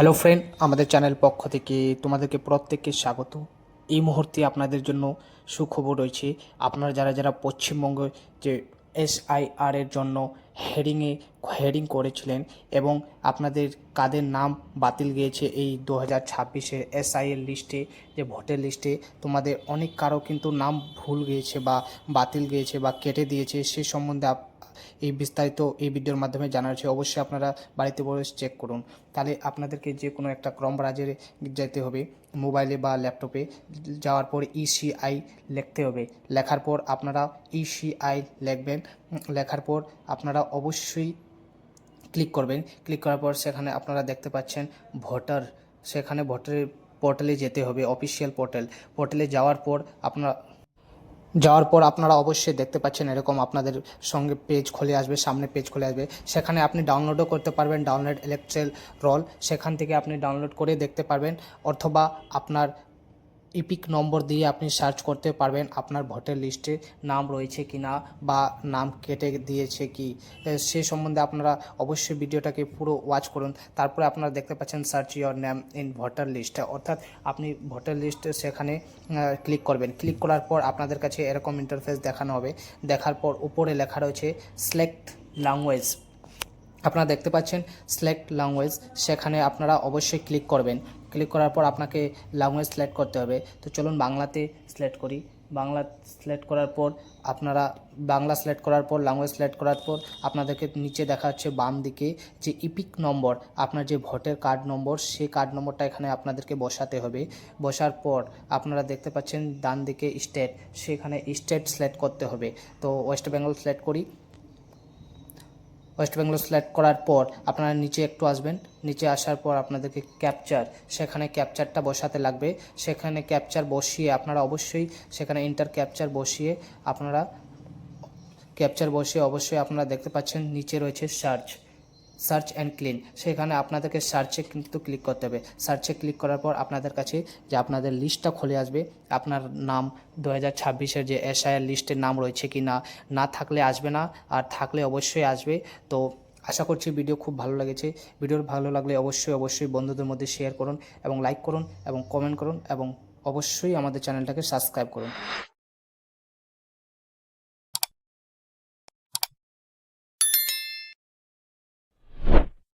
Hello friend, আমাদের channel পক্ষ থেকে তোমাদেরকে প্রত্যেককে স্বাগত। এই মুহূর্তে আপনাদের জন্য সুখবর রয়েছে। আপনারা যারা যারা পশ্চিমবঙ্গে যে SIR এর জন্য হেডিং করেছিলেন এবং আপনাদের কাদের নাম বাতিল গিয়েছে এই 2026-এর SI-এর লিস্টে, যে ভোটের লিস্টে তোমাদের অনেক কারো কিন্তু নাম ভুল গিয়েছে বা বাতিল গিয়েছে বা কেটে দিয়েছে, সে সম্বন্ধে এই বিস্তারিত এই ভিডিওর মাধ্যমে জানা হচ্ছে। অবশ্যই আপনারা বাড়িতে বসে চেক করুন। তাহলে আপনাদেরকে যে কোনো একটা ক্রম ব্রাউজারে যেতে হবে, মোবাইলে বা ল্যাপটপে যাওয়ার পর ECI লিখতে হবে। লেখার পর আপনারা ECI লিখবেন। লেখার পর আপনারা অবশ্যই ক্লিক করবেন। ক্লিক করার পর সেখানে আপনারা দেখতে পাচ্ছেন ভোটার, সেখানে ভোটারের পোর্টালে যেতে হবে, অফিসিয়াল পোর্টালে যাওয়ার পর আপনারা অবশ্যই দেখতে পাচ্ছেন এরকম আপনাদের সঙ্গে পেজ খুলে আসবে, সামনে পেজ খুলে আসবে। সেখানে আপনি ডাউনলোডও করতে পারবেন, ডাউনলোড ইলেকট্রাল রোল, সেখান থেকে আপনি ডাউনলোড করে দেখতে পারবেন। অথবা আপনার ইপিক নম্বর দিয়ে আপনি সার্চ করতে পারবেন আপনার ভোটার লিস্টে নাম রয়েছে কি না বা নাম কেটে দিয়েছে কি, সে সম্বন্ধে আপনারা অবশ্যই ভিডিওটাকে পুরো ওয়াচ করুন। তারপরে আপনারা দেখতে পাচ্ছেন search your name in voter list, অর্থাৎ আপনি ভোটার লিস্টে সেখানে ক্লিক করবেন। ক্লিক করার পর আপনাদের কাছে এরকম ইন্টারফেস দেখানো হবে। দেখার পর উপরে লেখা রয়েছে সিলেক্ট ল্যাঙ্গুয়েজ। আপনারা দেখতে পাচ্ছেন সিলেক্ট ল্যাঙ্গুয়েজ, সেখানে আপনারা অবশ্যই ক্লিক করবেন। ক্লিক করার পর আপনাকে ল্যাঙ্গুয়েজ সিলেক্ট করতে হবে। তো চলুন বাংলাতে সিলেক্ট করি। বাংলা সিলেক্ট করার পর আপনারা ল্যাঙ্গুয়েজ সিলেক্ট করার পর আপনাদেরকে নিচে দেখা যাচ্ছে বাম দিকে যে ইপিক নম্বর, আপনার যে ভোটার কার্ড নম্বর, সেই কার্ড নম্বরটা এখানে আপনাদেরকে বসাতে হবে। বসার পর আপনারা দেখতে পাচ্ছেন ডান দিকে স্টেট, সেখানে স্টেট সিলেক্ট করতে হবে। তো ওয়েস্ট বেঙ্গল সিলেক্ট করি। ওয়েস্ট বেঙ্গল সিলেক্ট করার পর আপনারা নিচে একটু আসবেন। নিচে আসার পর আপনাদেরকে ক্যাপচার, সেখানে ক্যাপচারটা বসাতে লাগবে। সেখানে ক্যাপচার বসিয়ে আপনারা অবশ্যই সেখানে ইন্টার ক্যাপচার বসিয়ে অবশ্যই আপনারা দেখতে পাচ্ছেন নিচে রয়েছে সার্চ অ্যান্ড ক্লিন, সেখানে আপনাদেরকে সার্চে কিন্তু ক্লিক করতে হবে। সার্চে ক্লিক করার পর আপনাদের কাছে যে আপনাদের লিস্টটা খুলে আসবে, আপনার নাম 2026-এর যে SIR লিস্টের নাম রয়েছে কি না, না থাকলে আসবে না, আর থাকলে অবশ্যই আসবে। তো আশা করছি ভিডিও খুব ভালো লেগেছে। ভিডিও ভালো লাগলে অবশ্যই বন্ধুদের মধ্যে শেয়ার করুন এবং লাইক করুন এবং কমেন্ট করুন এবং অবশ্যই আমাদের চ্যানেলটাকে সাবস্ক্রাইব করুন।